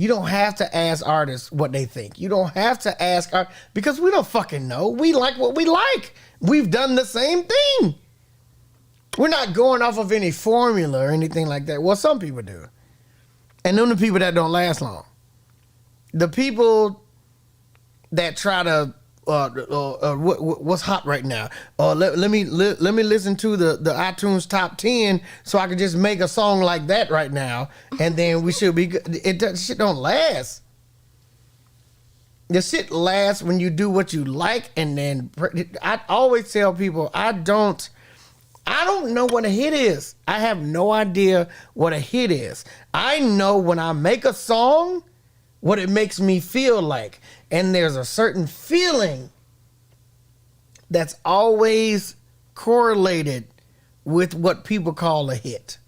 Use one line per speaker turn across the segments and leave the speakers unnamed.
You don't have to ask artists what they think. You don't have to ask because we don't fucking know. We like what we like. We've done the same thing. We're not going off of any formula or anything like that. Well, some people do. And them the people that don't last long. The people that try to what's hot right now? Let me listen to the iTunes top 10 so I can just make a song like that right now, and then we should be good. Shit don't last. The shit lasts when you do what you like, and then I always tell people I don't know what a hit is. I have no idea what a hit is. I know when I make a song, what it makes me feel like. And there's a certain feeling that's always correlated with what people call a hit.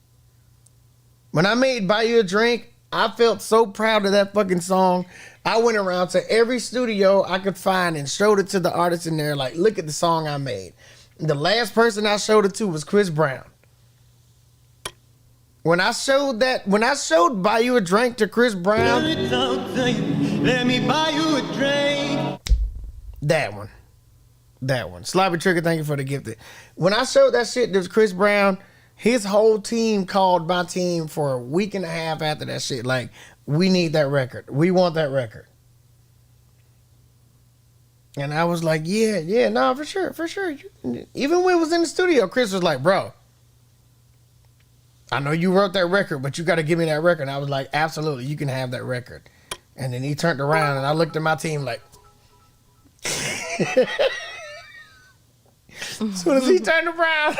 When I made Buy You a Drink, I felt so proud of that fucking song. I went around to every studio I could find and showed it to the artists in there, like, look at the song I made. The last person I showed it to was Chris Brown. When I showed Buy You a Drink to Chris Brown, let me buy you a drink. That one. Sloppy Trigger, thank you for the gift. When I showed that shit to Chris Brown, his whole team called my team for a week and a half after that shit. Like, we need that record. We want that record. And I was like, yeah, no, for sure. Even when it was in the studio, Chris was like, bro, I know you wrote that record, but you got to give me that record. And I was like, absolutely, you can have that record. And then he turned around and I looked at my team like, as soon as he turned around,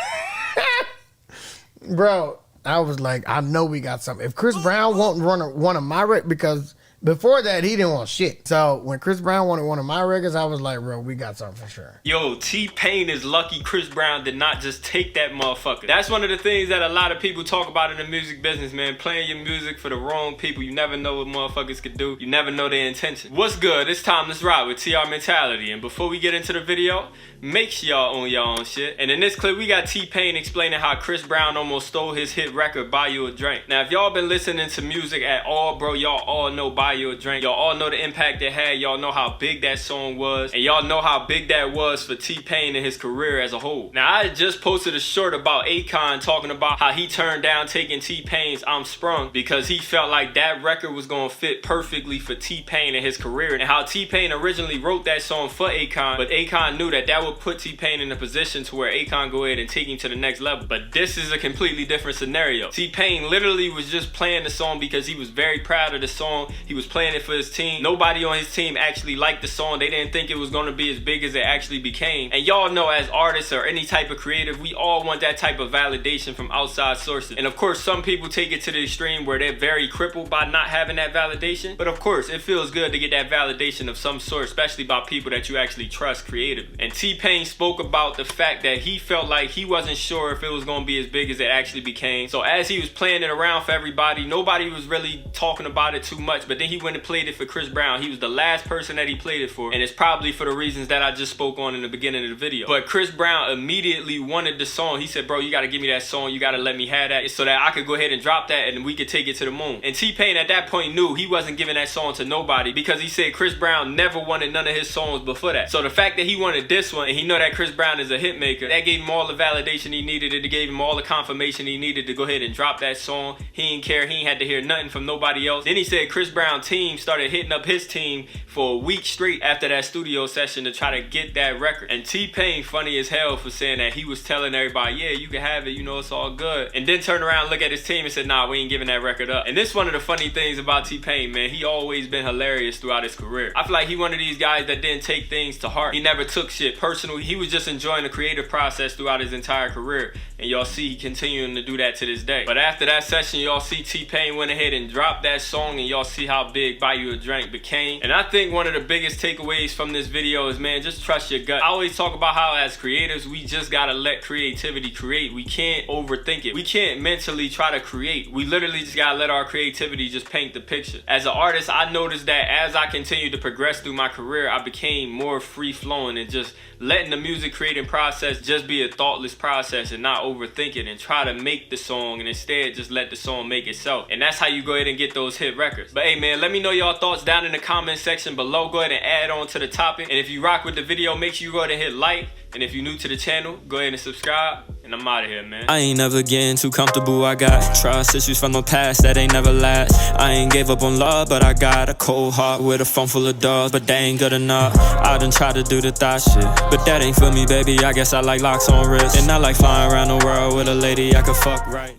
bro, I was like, I know we got something. If Chris Brown won't run one of my records, because before that, he didn't want shit. So when Chris Brown wanted one of my records, I was like, bro, we got something for sure.
Yo, T-Pain is lucky Chris Brown did not just take that motherfucker. That's one of the things that a lot of people talk about in the music business, man. Playing your music for the wrong people. You never know what motherfuckers could do. You never know their intention. What's good? It's time. Let's ride with TR Mentality. And before we get into the video, make sure y'all own your own shit. And in this clip, we got T-Pain explaining how Chris Brown almost stole his hit record, Buy You a Drink. Now, if y'all been listening to music at all, bro, y'all all know Buy You a Drink. Y'all all know the impact it had. Y'all know how big that song was. And y'all know how big that was for T-Pain and his career as a whole. Now, I just posted a short about Akon talking about how he turned down taking T-Pain's I'm Sprung because he felt like that record was going to fit perfectly for T-Pain and his career. And how T-Pain originally wrote that song for Akon, but Akon knew that would put T-Pain in a position to where Akon go ahead and take him to the next level. But this is a completely different scenario. T-Pain literally was just playing the song because he was very proud of the song. He was playing it for his team. Nobody on his team actually liked the song. They didn't think it was going to be as big as it actually became. And y'all know, as artists or any type of creative, we all want that type of validation from outside sources. And of course, some people take it to the extreme where they're very crippled by not having that validation. But of course, it feels good to get that validation of some sort, especially by people that you actually trust creatively. And T-Pain spoke about the fact that he felt like he wasn't sure if it was going to be as big as it actually became. So as he was playing it around for everybody, nobody was really talking about it too much. But then he went and played it for Chris Brown. He was the last person that he played it for, and it's probably for the reasons that I just spoke on in the beginning of the video. But Chris Brown immediately wanted the song. He said, bro, you gotta give me that song. You gotta let me have that so that I could go ahead and drop that and we could take it to the moon. And T-Pain at that point knew he wasn't giving that song to nobody because he said Chris Brown never wanted none of his songs before that. So the fact that he wanted this one, and he know that Chris Brown is a hit maker, that gave him all the validation he needed. It gave him all the confirmation he needed to go ahead and drop that song. He didn't care. He ain't had to hear nothing from nobody else. Then he said Chris Brown's team started hitting up his team for a week straight after that studio session to try to get that record. And T-Pain funny as hell for saying that he was telling everybody, yeah, you can have it, you know, it's all good. And then turn around and look at his team and said, nah, we ain't giving that record up. And this is one of the funny things about T-Pain, man. He always been hilarious throughout his career. I feel like he one of these guys that didn't take things to heart. He never took shit personally. He was just enjoying the creative process throughout his entire career. And y'all see he continuing to do that to this day. But after that session, y'all see T-Pain went ahead and dropped that song, and y'all see how big Buy You a Drink became. And I think one of the biggest takeaways from this video is, man, just trust your gut. I always talk about how as creatives, we just gotta let creativity create. We can't overthink it. We can't mentally try to create. We literally just gotta let our creativity just paint the picture. As an artist, I noticed that as I continued to progress through my career, I became more free-flowing and just letting the music creating process just be a thoughtless process and not overthink it and try to make the song, and instead just let the song make itself. And that's how you go ahead and get those hit records. But hey, man, man. Let me know y'all thoughts down in the comment section below. Go ahead and add on to the topic. And if you rock with the video, make sure you go ahead and hit like. And if you're new to the channel, go ahead and subscribe. And I'm out of here, man.
I ain't never getting too comfortable. I got trust issues from the past that ain't never last. I ain't gave up on love, but I got a cold heart with a phone full of dogs, but they ain't good enough. I done tried to do the thought shit, but that ain't for me, baby. I guess I like locks on wrist, and I like flying around the world with a lady I could fuck right.